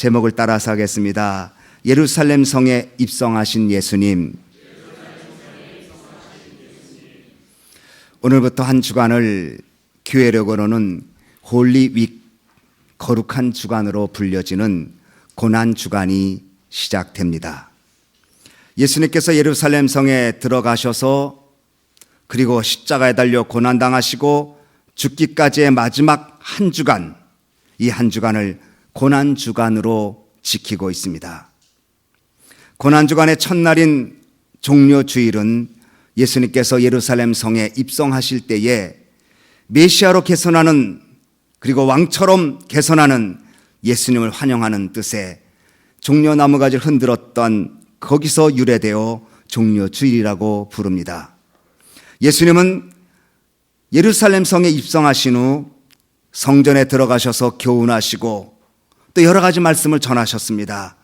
제목을 따라서 하겠습니다. 예루살렘 성에 입성하신 예수님. 오늘부터 한 주간을 교회력으로는 홀리윅, 거룩한 주간으로 불려지는 고난 주간이 시작됩니다. 예수님께서 예루살렘 성에 들어가셔서 그리고 십자가에 달려 고난당하시고 죽기까지의 마지막 한 주간, 이 한 주간을 고난 주간으로 지키고 있습니다. 고난 주간의 첫날인 종려 주일은 예수님께서 예루살렘 성에 입성하실 때에 메시아로 개선하는, 그리고 왕처럼 개선하는 예수님을 환영하는 뜻의 종려나무 가지를 흔들었던 거기서 유래되어 종려 주일이라고 부릅니다. 예수님은 예루살렘 성에 입성하신 후 성전에 들어가셔서 교훈하시고 또 여러 가지 말씀을 전하셨습니다.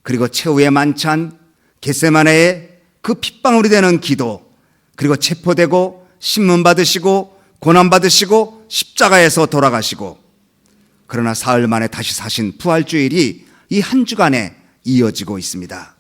그리고 최후의 만찬 겟세마네의 그 핏방울이 되는 기도, 그리고 체포되고 신문받으시고 고난받으시고 십자가에서 돌아가시고, 그러나 사흘 만에 다시 사신 부활주일이 이 한 주간에 이어지고 있습니다.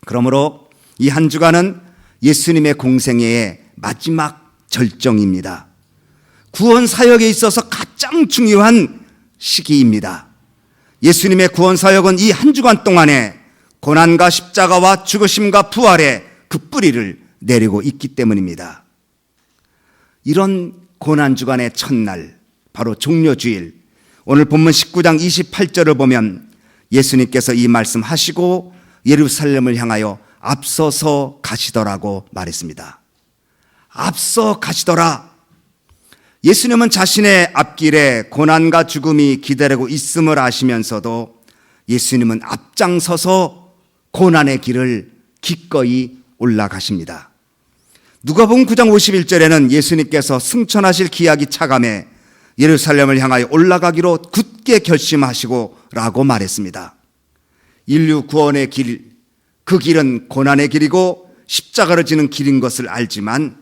그러므로 이 한 주간은 예수님의 공생애의 마지막 절정입니다. 구원 사역에 있어서 가장 중요한 시기입니다. 예수님의 구원 사역은 이 한 주간 동안에 고난과 십자가와 죽으심과 부활의 그 뿌리를 내리고 있기 때문입니다. 이런 고난 주간의 첫날, 바로 종려주일, 오늘 본문 19장 28절을 보면 예수님께서 이 말씀하시고 예루살렘을 향하여 앞서서 가시더라고 말했습니다. 앞서 가시더라. 예수님은 자신의 앞길에 고난과 죽음이 기다리고 있음을 아시면서도 예수님은 앞장서서 고난의 길을 기꺼이 올라가십니다. 누가복음 9장 51절에는 예수님께서 승천하실 기약이 차감해 예루살렘을 향하여 올라가기로 굳게 결심하시고 라고 말했습니다. 인류 구원의 길, 그 길은 고난의 길이고 십자가를 지는 길인 것을 알지만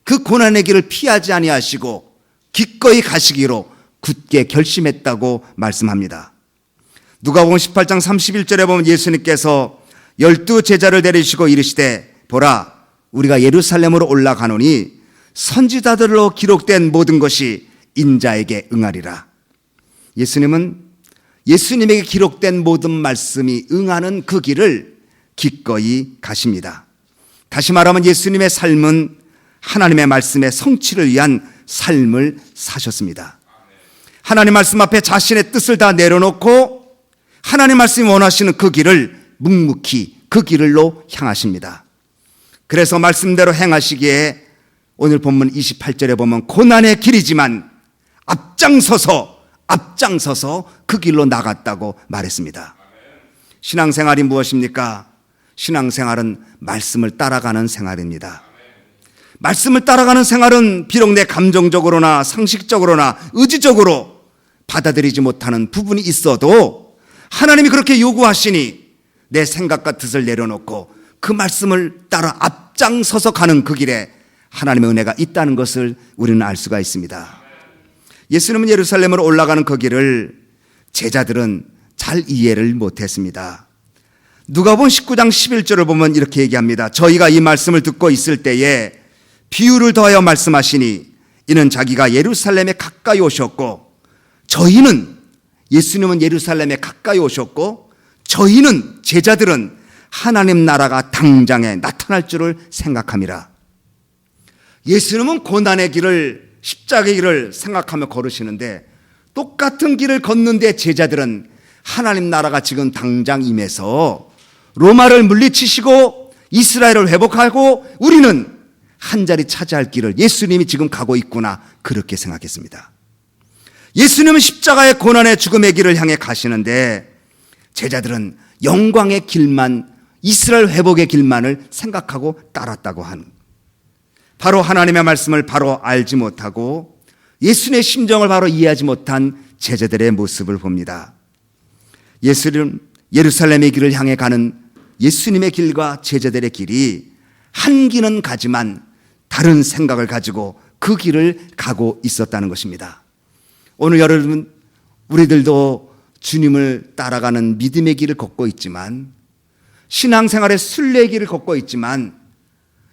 그 고난의 길을 피하지 아니하시고 기꺼이 가시기로 굳게 결심했다고 말씀합니다. 누가복음 18장 31절에 보면 예수님께서 12 제자를 데리시고 이르시되 보라, 우리가 예루살렘으로 올라가노니 선지자들로 기록된 모든 것이 인자에게 응하리라. 예수님은 예수님에게 기록된 모든 말씀이 응하는 그 길을 기꺼이 가십니다. 다시 말하면 예수님의 삶은 하나님의 말씀의 성취를 위한 삶을 사셨습니다. 하나님 말씀 앞에 자신의 뜻을 다 내려놓고 하나님 말씀이 원하시는 그 길을 묵묵히 그 길로 향하십니다. 그래서 말씀대로 행하시기에 오늘 본문 28절에 보면 고난의 길이지만 앞장서서 그 길로 나갔다고 말했습니다. 신앙생활이 무엇입니까? 신앙생활은 말씀을 따라가는 생활입니다. 말씀을 따라가는 생활은 비록 내 감정적으로나 상식적으로나 의지적으로 받아들이지 못하는 부분이 있어도 하나님이 그렇게 요구하시니 내 생각과 뜻을 내려놓고 그 말씀을 따라 앞장서서 가는 그 길에 하나님의 은혜가 있다는 것을 우리는 알 수가 있습니다. 예수님은 예루살렘으로 올라가는 그 길을 제자들은 잘 이해를 못했습니다. 누가복음 19장 11절을 보면 이렇게 얘기합니다. 저희가 이 말씀을 듣고 있을 때에 비유를 더하여 말씀하시니 이는 자기가 예루살렘에 가까이 오셨고, 저희는, 예수님은 예루살렘에 가까이 오셨고 저희는, 제자들은 하나님 나라가 당장에 나타날 줄을 생각함이라. 예수님은 고난의 길을, 십자가의 길을 생각하며 걸으시는데 똑같은 길을 걷는데 제자들은 하나님 나라가 지금 당장 임해서 로마를 물리치시고 이스라엘을 회복하고 우리는 한 자리 차지할 길을 예수님이 지금 가고 있구나, 그렇게 생각했습니다. 예수님은 십자가의 고난의 죽음의 길을 향해 가시는데 제자들은 영광의 길만, 이스라엘 회복의 길만을 생각하고 따랐다고 하는, 바로 하나님의 말씀을 바로 알지 못하고 예수님의 심정을 바로 이해하지 못한 제자들의 모습을 봅니다. 예수님, 예루살렘의 길을 향해 가는 예수님의 길과 제자들의 길이 한 길은 가지만 다른 생각을 가지고 그 길을 가고 있었다는 것입니다. 오늘 여러분, 우리들도 주님을 따라가는 믿음의 길을 걷고 있지만, 신앙생활의 순례의 길을 걷고 있지만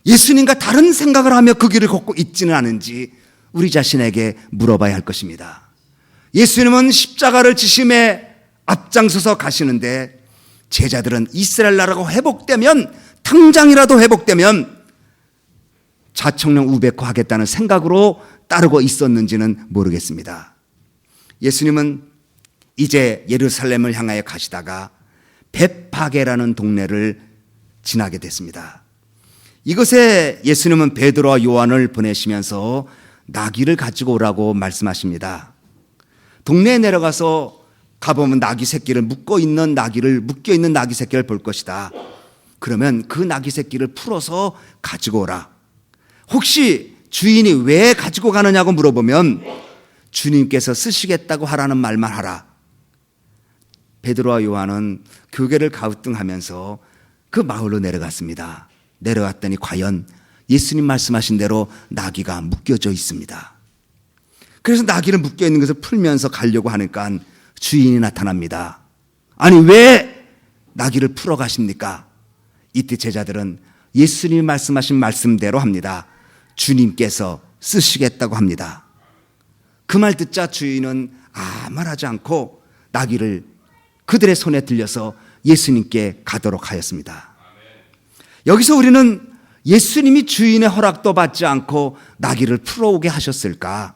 예수님과 다른 생각을 하며 그 길을 걷고 있지는 않은지 우리 자신에게 물어봐야 할 것입니다. 예수님은 십자가를 지심에 앞장서서 가시는데 제자들은 이스라엘 나라가 회복되면, 당장이라도 회복되면 자청령 우백화하겠다는 생각으로 따르고 있었는지는 모르겠습니다. 예수님은 이제 예루살렘을 향하여 가시다가 벳파게라는 동네를 지나게 됐습니다. 이곳에 예수님은 베드로와 요한을 보내시면서 나귀를 가지고 오라고 말씀하십니다. 동네에 내려가서 가보면 나귀 새끼를 묶여 있는 나귀 새끼를 볼 것이다. 그러면 그 나귀 새끼를 풀어서 가지고 오라. 혹시 주인이 왜 가지고 가느냐고 물어보면 주님께서 쓰시겠다고 하라는 말만 하라. 베드로와 요한은 교계를 가우뚱하면서 그 마을로 내려갔습니다. 내려갔더니 과연 예수님 말씀하신 대로 나귀가 묶여져 있습니다. 그래서 나귀를 묶여 있는 것을 풀면서 가려고 하니까 주인이 나타납니다. 아니, 왜 나귀를 풀어 가십니까? 이때 제자들은 예수님이 말씀하신 말씀대로 합니다. 주님께서 쓰시겠다고 합니다. 그 말 듣자 주인은 아무 말 하지 않고 나귀를 그들의 손에 들려서 예수님께 가도록 하였습니다. 여기서 우리는 예수님이 주인의 허락도 받지 않고 나귀를 풀어오게 하셨을까?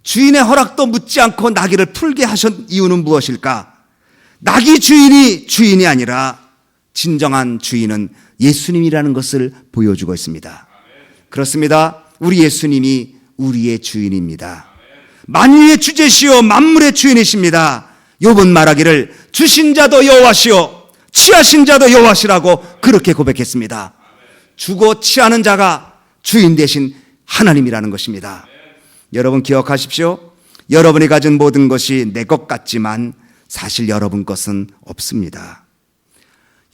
주인의 허락도 묻지 않고 나귀를 풀게 하신 이유는 무엇일까? 나귀 주인이 아니라 진정한 주인은 예수님이라는 것을 보여주고 있습니다. 그렇습니다. 우리 예수님이 우리의 주인입니다. 만유의 주제시요 만물의 주인이십니다. 욥은 말하기를 주신 자도 여호와시요 취하신 자도 여호와시라고 그렇게 고백했습니다. 주고 취하는 자가 주인 되신 하나님이라는 것입니다. 여러분 기억하십시오. 여러분이 가진 모든 것이 내 것 같지만 사실 여러분 것은 없습니다.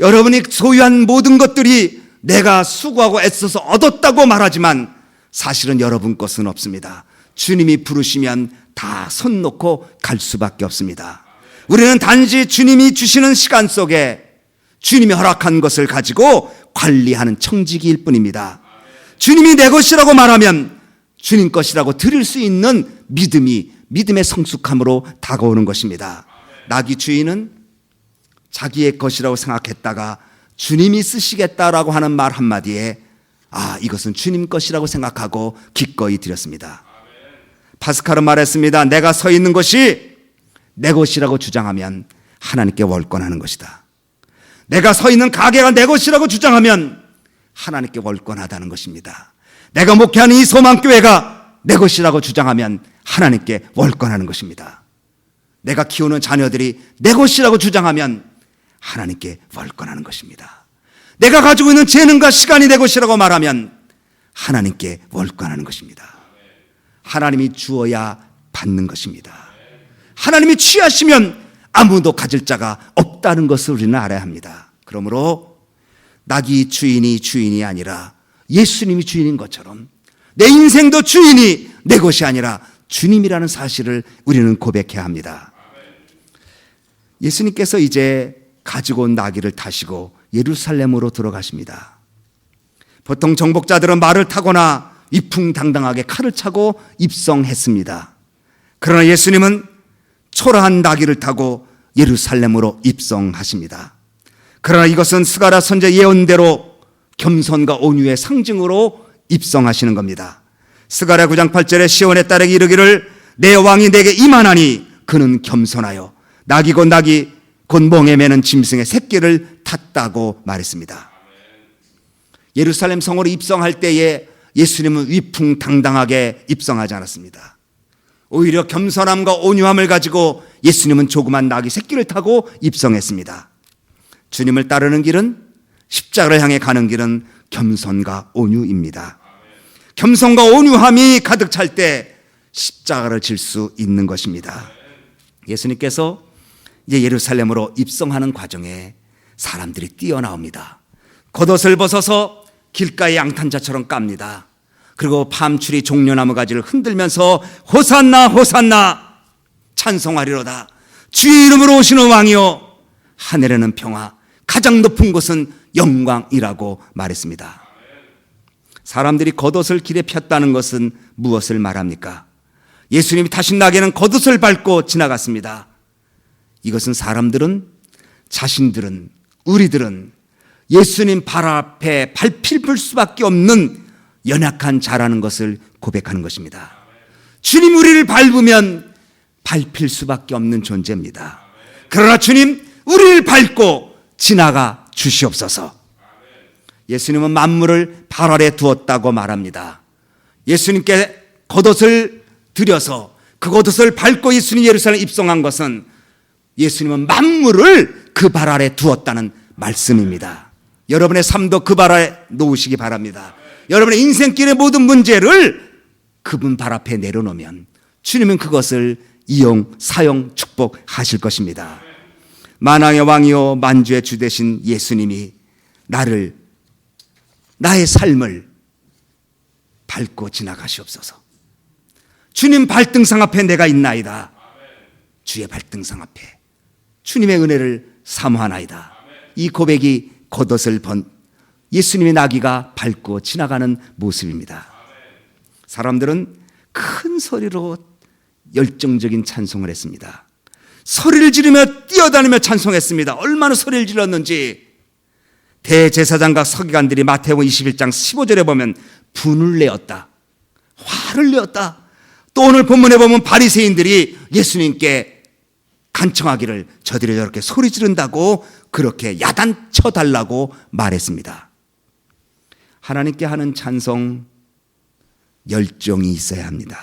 여러분이 소유한 모든 것들이 내가 수고하고 애써서 얻었다고 말하지만 사실은 여러분 것은 없습니다. 주님이 부르시면 다 손 놓고 갈 수밖에 없습니다. 우리는 단지 주님이 주시는 시간 속에 주님이 허락한 것을 가지고 관리하는 청지기일 뿐입니다. 주님이 내 것이라고 말하면 주님 것이라고 드릴 수 있는 믿음의 성숙함으로 다가오는 것입니다. 나귀 주인은 자기의 것이라고 생각했다가 주님이 쓰시겠다라고 하는 말 한마디에 이것은 주님 것이라고 생각하고 기꺼이 드렸습니다. 파스칼은 말했습니다. 내가 서 있는 것이 내 것이라고 주장하면 하나님께 월권하는 것이다. 내가 서 있는 가게가 내 것이라고 주장하면 하나님께 월권하다는 것입니다. 내가 목회하는 이 소망교회가 내 것이라고 주장하면 하나님께 월권하는 것입니다. 내가 키우는 자녀들이 내 것이라고 주장하면 하나님께 월권하는 것입니다. 내가 가지고 있는 재능과 시간이 내 것이라고 말하면 하나님께 월권하는 것입니다. 하나님이 주어야 받는 것입니다. 하나님이 취하시면 아무도 가질 자가 없다는 것을 우리는 알아야 합니다. 그러므로 나귀 주인이 아니라 예수님이 주인인 것처럼 내 인생도 주인이 내 것이 아니라 주님이라는 사실을 우리는 고백해야 합니다. 예수님께서 이제 가지고 온 나귀를 타시고 예루살렘으로 들어가십니다. 보통 정복자들은 말을 타거나 위풍당당하게 칼을 차고 입성했습니다. 그러나 예수님은 초라한 나귀를 타고 예루살렘으로 입성하십니다. 그러나 이것은 스가랴 선지 예언대로 겸손과 온유의 상징으로 입성하시는 겁니다. 스가랴 9장 8절에 시온의 딸에게 이르기를 내 왕이 내게 임하나니 그는 겸손하여 나귀 곧 멍에 매는 짐승의 새끼를 탔다고 말했습니다. 예루살렘 성으로 입성할 때에 예수님은 위풍당당하게 입성하지 않았습니다. 오히려 겸손함과 온유함을 가지고 예수님은 조그만 나귀 새끼를 타고 입성했습니다. 주님을 따르는 길은, 십자가를 향해 가는 길은 겸손과 온유입니다. 겸손과 온유함이 가득 찰 때 십자가를 질 수 있는 것입니다. 예수님께서 이제 예루살렘으로 입성하는 과정에 사람들이 뛰어나옵니다. 겉옷을 벗어서 길가의 양탄자처럼 깝니다. 그리고 밤추리 종려나무 가지를 흔들면서 호산나 호산나 찬송하리로다. 주의 이름으로 오시는 왕이여 하늘에는 평화, 가장 높은 곳은 영광이라고 말했습니다. 사람들이 겉옷을 길에 폈다는 것은 무엇을 말합니까? 예수님이 타신 나귀는 겉옷을 밟고 지나갔습니다. 이것은 사람들은, 자신들은, 우리들은 예수님 발 앞에 밟힐 수밖에 없는 연약한 자라는 것을 고백하는 것입니다. 주님 우리를 밟으면 밟힐 수밖에 없는 존재입니다. 그러나 주님 우리를 밟고 지나가 주시옵소서. 예수님은 만물을 발 아래 두었다고 말합니다. 예수님께 겉옷을 들여서 그 겉옷을 밟고 예수님 예루살렘에 입성한 것은 예수님은 만물을 그 발 아래 두었다는 말씀입니다. 여러분의 삶도 그 발 아래 놓으시기 바랍니다. 여러분의 인생길의 모든 문제를 그분 발 앞에 내려놓으면 주님은 그것을 이용, 사용, 축복하실 것입니다. 만왕의 왕이요 만주의 주 되신 예수님이 나의 삶을 밟고 지나가시옵소서. 주님 발등상 앞에 내가 있나이다. 주의 발등상 앞에 주님의 은혜를 사모하나이다. 이 고백이 겉옷을 번 예수님의 나귀가 밟고 지나가는 모습입니다. 사람들은 큰 소리로 열정적인 찬송을 했습니다. 소리를 지르며 뛰어다니며 찬송했습니다. 얼마나 소리를 질렀는지 대제사장과 서기관들이 마태복음 21장 15절에 보면 분을 내었다, 화를 내었다. 또 오늘 본문에 보면 바리새인들이 예수님께 간청하기를 저들이 저렇게 소리 지른다고 그렇게 야단쳐달라고 말했습니다. 하나님께 하는 찬송 열정이 있어야 합니다.